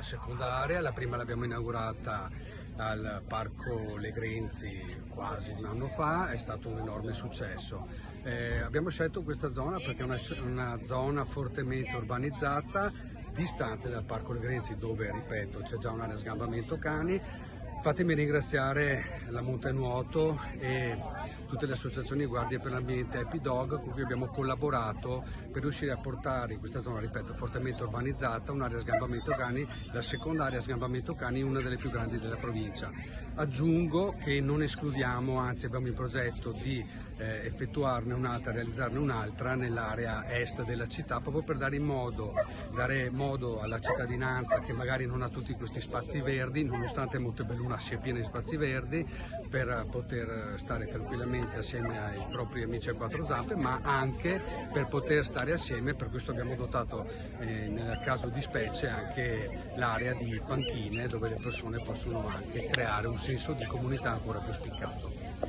la seconda area. La prima l'abbiamo inaugurata al Parco Legrenzi quasi un anno fa, è stato un enorme successo. Abbiamo scelto questa zona perché è una zona fortemente urbanizzata, distante dal Parco Legrenzi, dove, ripeto, c'è già un'area sgambamento cani. Fatemi ringraziare la Montenuoto e tutte le associazioni Guardie per l'Ambiente e Happy Dog con cui abbiamo collaborato per riuscire a portare in questa zona, ripeto, fortemente urbanizzata, un'area sgambamento cani, la seconda area sgambamento cani, una delle più grandi della provincia. Aggiungo che non escludiamo, anzi abbiamo in progetto di effettuarne un'altra, realizzarne un'altra nell'area est della città, proprio per dare modo alla cittadinanza, che magari non ha tutti questi spazi verdi, nonostante Montebelluna sia piena di spazi verdi, per poter stare tranquillamente assieme ai propri amici a quattro zampe, ma anche per poter stare assieme. Per questo abbiamo dotato, nel caso di specie, anche l'area di panchine, dove le persone possono anche creare un senso di comunità ancora più spiccato.